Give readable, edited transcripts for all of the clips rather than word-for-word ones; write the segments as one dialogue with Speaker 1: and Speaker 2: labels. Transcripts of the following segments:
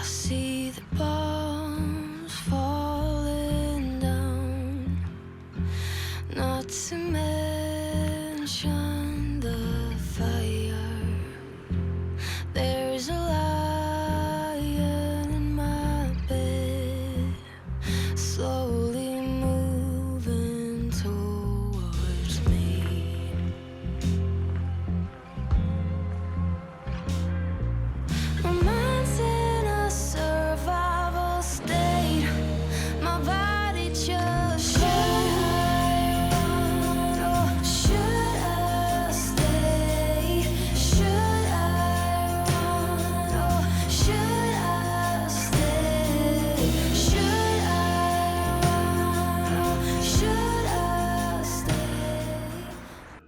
Speaker 1: I see the bombs falling down, not to mention the fire. There's a lion in my bed, slowly moving towards me. My mind's in a survival state. My body just should I run or should I stay? Should I run or should I stay? Should I run or should I stay?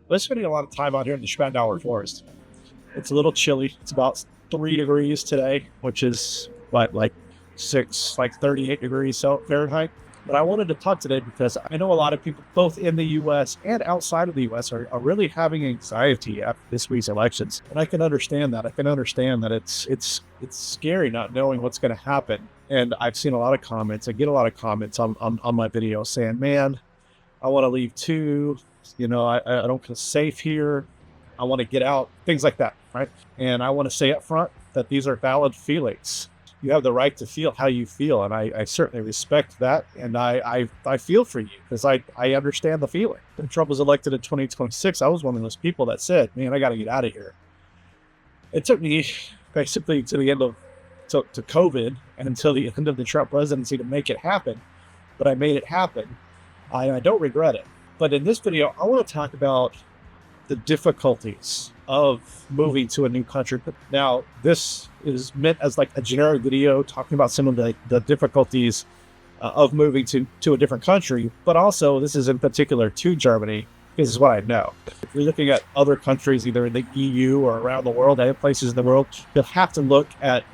Speaker 2: We're spending a lot of time out here in the Spandauer Forest. It's a little chilly. It's about 3 degrees today, which is like 38 degrees Fahrenheit. But I wanted to talk today because I know a lot of people, both in the U.S. and outside of the U.S., are really having anxiety after this week's elections. And I can understand that. I can understand that it's scary not knowing what's going to happen. And I've seen a lot of comments. I get a lot of comments on my video saying, man, I want to leave too. You know, I don't feel safe here. I want to get out, things like that, right? And I want to say up front that these are valid feelings. You have the right to feel how you feel, and I certainly respect that, and I feel for you because I understand the feeling. When Trump was elected in 2026, I was one of those people that said, man, I got to get out of here. It took me basically to the end of to COVID and until the end of the Trump presidency to make it happen, but I made it happen. I don't regret it. But in this video, I want to talk about the difficulties of moving to a new country. Now, this is meant as like a generic video talking about some of the difficulties of moving to a different country, but also this is in particular to Germany. This is what I know. If you're looking at other countries, either in the EU or around the world, other places in the world, you'll have to look at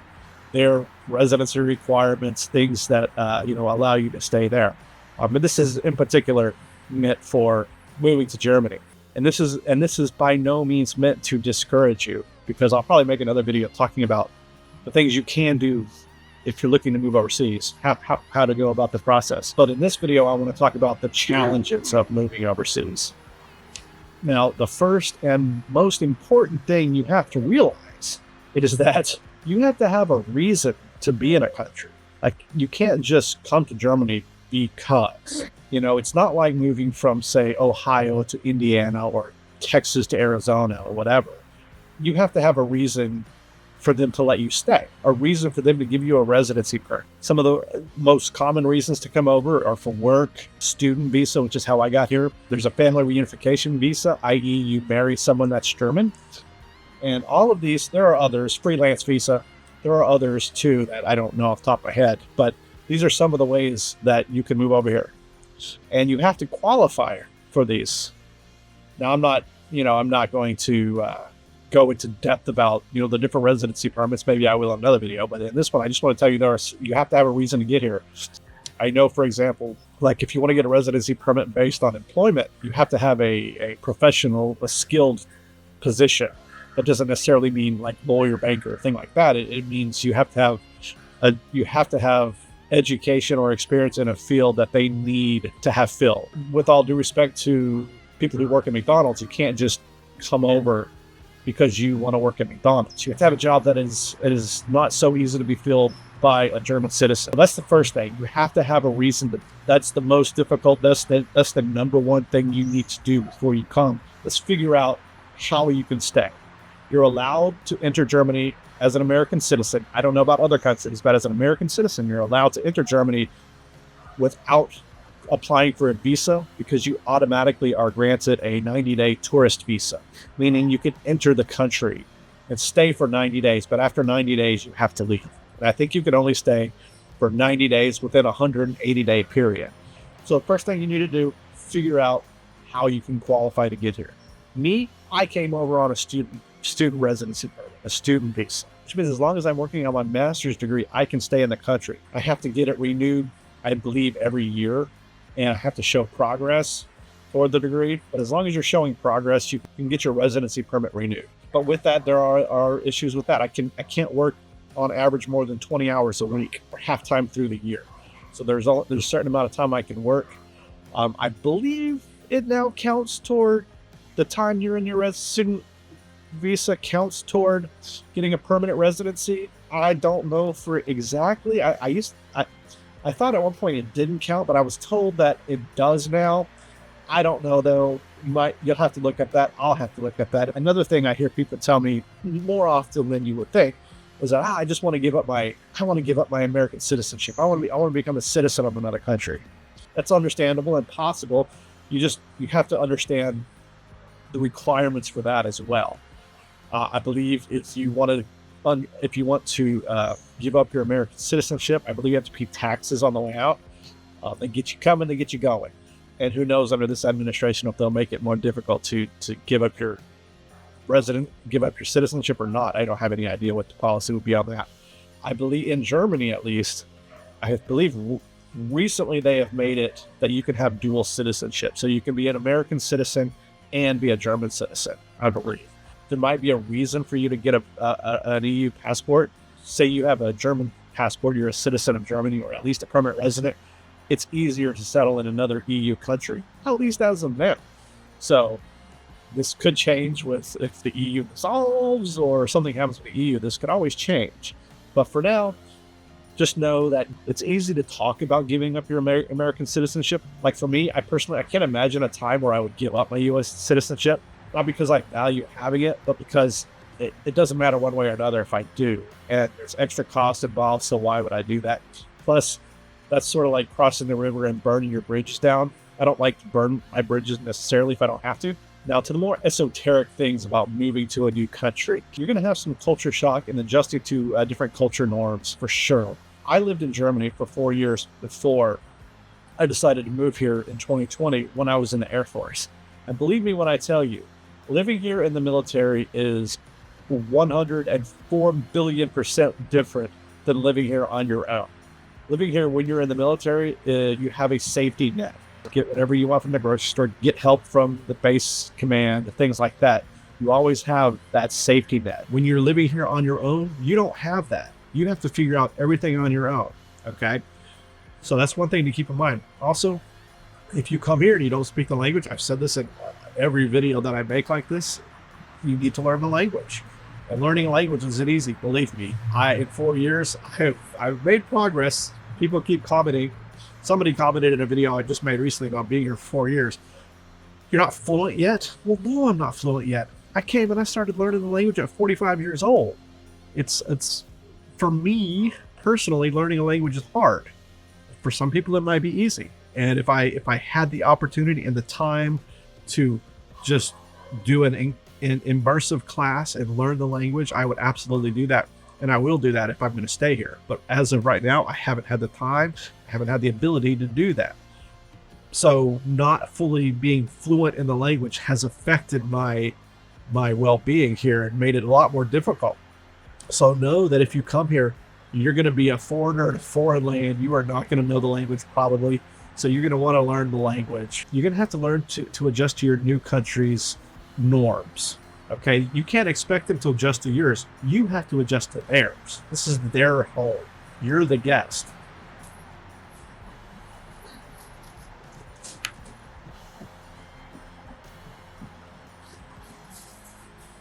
Speaker 2: their residency requirements, things that allow you to stay there. But this is in particular meant for moving to Germany. And this is by no means meant to discourage you, because I'll probably make another video talking about the things you can do if you're looking to move overseas, how to go about the process. But in this video, I want to talk about the challenges of moving overseas. Now, the first and most important thing you have to realize is that you have to have a reason to be in a country. Like, you can't just come to Germany because. You know, it's not like moving from, say, Ohio to Indiana or Texas to Arizona or whatever. You have to have a reason for them to let you stay, a reason for them to give you a residency permit. Some of the most common reasons to come over are for work, student visa, which is how I got here. There's a family reunification visa, i.e. you marry someone that's German. And all of these, there are others, freelance visa. There are others too that I don't know off the top of my head, but these are some of the ways that you can move over here. And you have to qualify for these. Now, I'm not going to go into depth about, the different residency permits. Maybe I will in another video, but in this one, I just want to tell you you have to have a reason to get here. I know, for example, like if you want to get a residency permit based on employment, you have to have a professional, a skilled position. That doesn't necessarily mean like lawyer, banker, thing like that. It means you have to have education or experience in a field that they need to have filled. With all due respect to people who work at McDonald's, you can't just come over because you want to work at McDonald's. You have to have a job that is not so easy to be filled by a German citizen. That's the first thing. You have to have a reason. That's the most difficult. That's the number one thing you need to do before you come. Let's figure out how you can stay. You're allowed to enter Germany as an American citizen. I don't know about other countries, but as an American citizen, you're allowed to enter Germany without applying for a visa, because you automatically are granted a 90-day tourist visa, meaning you can enter the country and stay for 90 days, but after 90 days, you have to leave. And I think you can only stay for 90 days within a 180-day period. So the first thing you need to do, figure out how you can qualify to get here. Me, I came over on a student residency permit, a student visa, which means as long as I'm working on my master's degree, I can stay in the country. I have to get it renewed, I believe, every year, and I have to show progress for the degree. But as long as you're showing progress, you can get your residency permit renewed. But with that, there are issues with that. I can't work on average more than 20 hours a week or half time through the year. So there's a certain amount of time I can work. I believe it now counts toward the time you're in your student visa counts toward getting a permanent residency. I don't know for exactly. I thought at one point it didn't count, but I was told that it does now. I don't know though. You'll have to look at that. I'll have to look at that. Another thing I hear people tell me more often than you would think was that I want to give up my American citizenship. I want to become a citizen of another country. That's understandable and possible. You have to understand the requirements for that as well. I believe if you want to give up your American citizenship, I believe you have to pay taxes on the way out. They get you coming, they get you going. And who knows under this administration if they'll make it more difficult to give up your citizenship or not. I don't have any idea what the policy would be on that. I believe in Germany, at least, recently they have made it that you can have dual citizenship. So you can be an American citizen and be a German citizen, I believe. There might be a reason for you to get an EU passport. Say you have a German passport, you're a citizen of Germany or at least a permanent resident. It's easier to settle in another EU country, at least as of now. So this could change if the EU dissolves or something happens with the EU. This could always change. But for now, just know that it's easy to talk about giving up your American citizenship. Like for me, I can't imagine a time where I would give up my U.S. citizenship. Not because I value having it, but because it doesn't matter one way or another if I do. And there's extra cost involved, so why would I do that? Plus, that's sort of like crossing the river and burning your bridges down. I don't like to burn my bridges necessarily if I don't have to. Now, to the more esoteric things about moving to a new country, you're going to have some culture shock and adjusting to different culture norms for sure. I lived in Germany for 4 years before I decided to move here in 2020 when I was in the Air Force. And believe me when I tell you, living here in the military is 104 billion% different than living here on your own. Living here when you're in the military, you have a safety net. Get whatever you want from the grocery store, get help from the base command, things like that. You always have that safety net. When you're living here on your own, you don't have that. You have to figure out everything on your own, okay? So that's one thing to keep in mind. Also, if you come here and you don't speak the language, I've said this in every video that I make like this, you need to learn the language. And learning a language isn't easy, believe me. In 4 years, I've made progress. People keep commenting. Somebody commented in a video I just made recently about being here for 4 years. You're not fluent yet? Well, no, I'm not fluent yet. I came and I started learning the language at 45 years old. It's for me personally, learning a language is hard. For some people, it might be easy. And if I had the opportunity and the time to just do an immersive class and learn the language, I would absolutely do that. And I will do that if I'm going to stay here. But as of right now, I haven't had the time, I haven't had the ability to do that. So not fully being fluent in the language has affected my well-being here and made it a lot more difficult. So know that if you come here, you're going to be a foreigner in a foreign land. You are not going to know the language probably. So you're going to want to learn the language. You're going to have to learn to adjust to your new country's norms. Okay, you can't expect them to adjust to yours. You have to adjust to theirs. This is their home. You're the guest.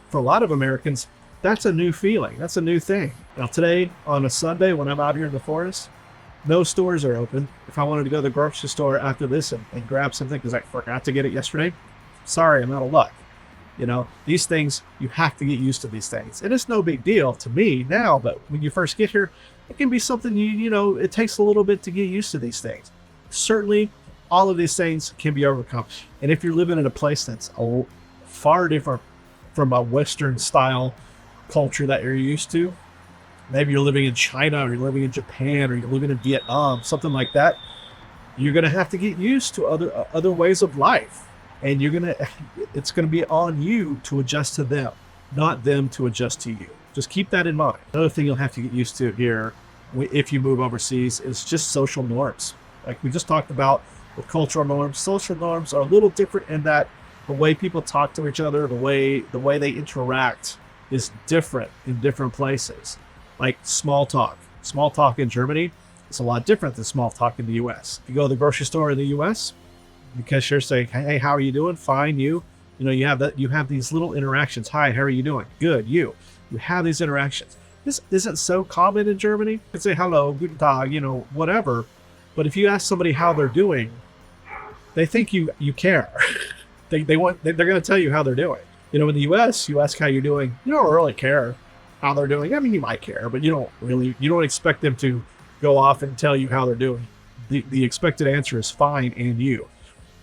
Speaker 2: For a lot of Americans, that's a new feeling. That's a new thing. Now today, on a Sunday, when I'm out here in the forest, no stores are open. If I wanted to go to the grocery store after this and grab something because I forgot to get it yesterday, sorry, I'm out of luck. You know, these things, you have to get used to these things. And it's no big deal to me now, but when you first get here, it can be something, you know, it takes a little bit to get used to these things. Certainly, all of these things can be overcome. And if you're living in a place that's far different from a Western style culture that you're used to, maybe you're living in China or you're living in Japan or you're living in Vietnam, something like that, you're going to have to get used to other ways of life. And it's going to be on you to adjust to them, not them to adjust to you. Just keep that in mind. Another thing you'll have to get used to here if you move overseas is just social norms. Like we just talked about with cultural norms, social norms are a little different in that the way people talk to each other, the way they interact is different in different places. like small talk. Small talk in Germany is a lot different than small talk in the US. If you go to the grocery store in the US, the cashier say, hey, how are you doing? Fine, you. You know, you have these little interactions. Hi, how are you doing? Good, you. You have these interactions. This isn't so common in Germany. You can say hello, guten Tag, you know, whatever. But if you ask somebody how they're doing, they think you care. they're going to tell you how they're doing. You know, in the US, you ask how you're doing, you don't really care how they're doing. I mean, you might care, but you don't expect them to go off and tell you how they're doing. The expected answer is fine and you.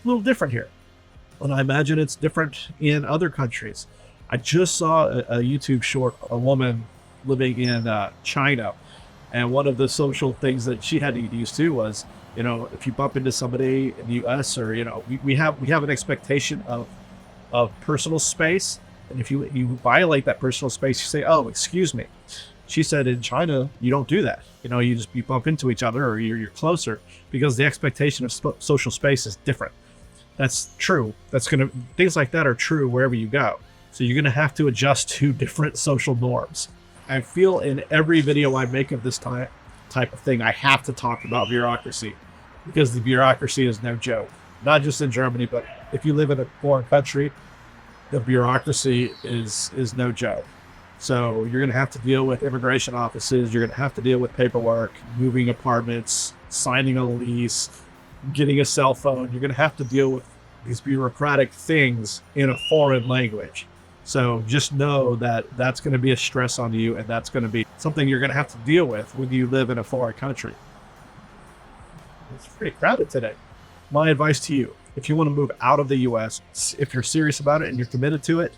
Speaker 2: A little different here. And I imagine it's different in other countries. I just saw a YouTube short, a woman living in China. And one of the social things that she had to get used to was, you know, if you bump into somebody in the US or, you know, we have an expectation of personal space. And if you violate that personal space, you say, oh, excuse me. She said in China, you don't do that. You know, you bump into each other or you're closer because the expectation of social space is different. That's true. Things like that are true wherever you go. So you're going to have to adjust to different social norms. I feel in every video I make of this type of thing, I have to talk about bureaucracy because the bureaucracy is no joke. Not just in Germany, but if you live in a foreign country, the bureaucracy is no joke. So you're going to have to deal with immigration offices. You're going to have to deal with paperwork, moving apartments, signing a lease, getting a cell phone. You're going to have to deal with these bureaucratic things in a foreign language. So just know that that's going to be a stress on you, and that's going to be something you're going to have to deal with when you live in a foreign country. It's pretty crowded today. My advice to you, if you want to move out of the US, if you're serious about it and you're committed to it,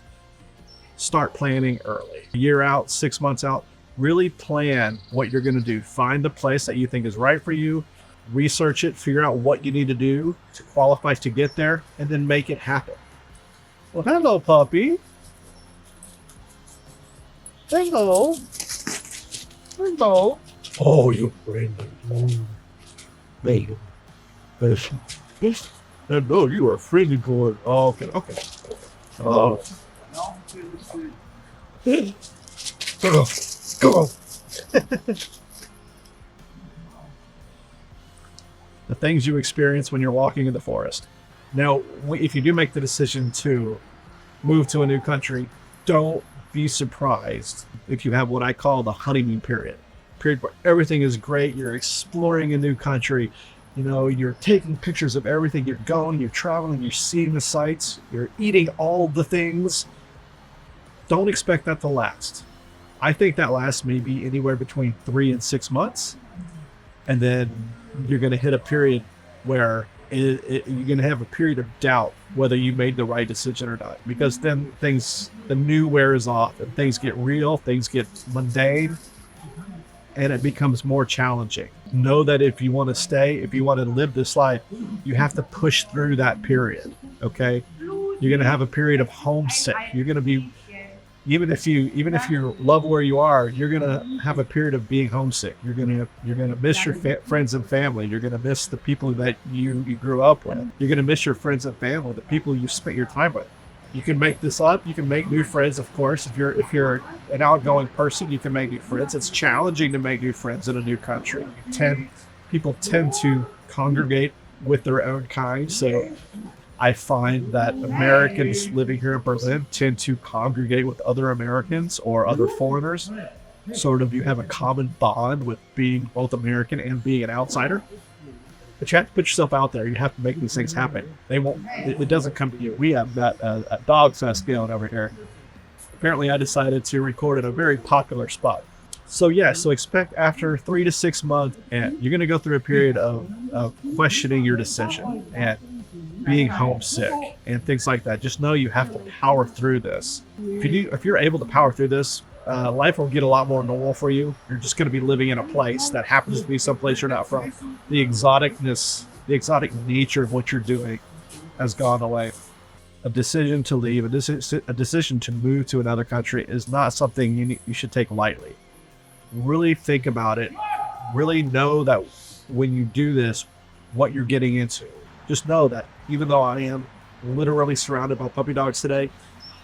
Speaker 2: start planning early. A year out, 6 months out, really plan what you're going to do. Find the place that you think is right for you, research it, figure out what you need to do to qualify to get there, and then make it happen. Well, hello, puppy. Hello. Hello. Oh, you're friendly. Baby. Yes. No, you are friendly boy. Oh, okay. Oh. Go. The things you experience when you're walking in the forest. Now, if you do make the decision to move to a new country, don't be surprised if you have what I call the honeymoon period where everything is great. You're exploring a new country. You know, you're taking pictures of everything. You're going, you're traveling, you're seeing the sights, you're eating all the things. Don't expect that to last. I think that lasts maybe anywhere between 3 and 6 months. And then you're going to hit a period where you're going to have a period of doubt whether you made the right decision or not. Because then the new wears off and things get real, things get mundane, and it becomes more challenging. Know that if you want to stay, if you want to live this life, you have to push through that period, okay? You're going to have a period of homesick. You're going to be, even if you love where you are, you're going to have a period of being homesick. You're going to miss your friends and family. You're going to miss the people that you grew up with. You're going to miss your friends and family, the people you spent your time with. You can make this up. You can make new friends, of course. If you're an outgoing person, you can make new friends. It's challenging to make new friends in a new country. People tend to congregate with their own kind. So I find that Americans living here in Berlin tend to congregate with other Americans or other foreigners. Sort of, you have a common bond with being both American and being an outsider. But you have to put yourself out there. You have to make these things happen. It doesn't come to you. We have got a dog fest going over here. Apparently I decided to record at a very popular spot. So expect after 3 to 6 months, and you're going to go through a period of questioning your decision and being homesick and things like that. Just know you have to power through this. If you're able to power through this, life will get a lot more normal for you. You're just going to be living in a place that happens to be someplace you're not from. The exotic nature of what you're doing has gone away. A decision to leave, a decision to move to another country is not something you should take lightly. Really think about it. Really know that when you do this, what you're getting into. Just know that even though I am literally surrounded by puppy dogs today,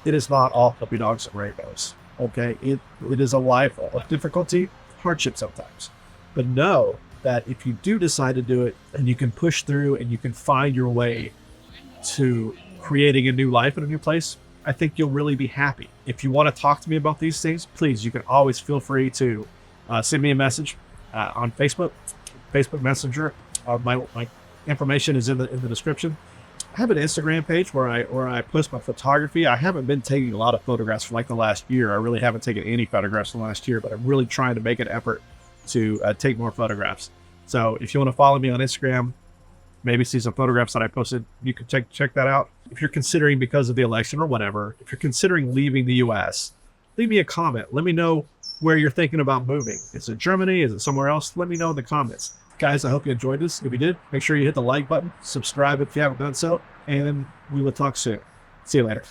Speaker 2: it is not all puppy dogs and rainbows. Okay, it is a life of difficulty. hardship sometimes. But know that if you do decide to do it and you can push through and you can find your way to creating a new life in a new place, I think you'll really be happy. If you want to talk to me about these things, please, you can always feel free to send me a message on Facebook Messenger. My information is in the description. I have an Instagram page where I post my photography. I haven't been taking a lot of photographs for like the last year. I really haven't taken any photographs in the last year, but I'm really trying to make an effort to take more photographs. So if you want to follow me on Instagram, maybe see some photographs that I posted, you can check that out. If you're considering, because of the election or whatever, if you're considering leaving the US, leave me a comment. Let me know where you're thinking about moving. Is it Germany? Is it somewhere else? Let me know in the comments. Guys, I hope you enjoyed this. If you did, make sure you hit the like button, subscribe if you haven't done so, and we will talk soon. See you later.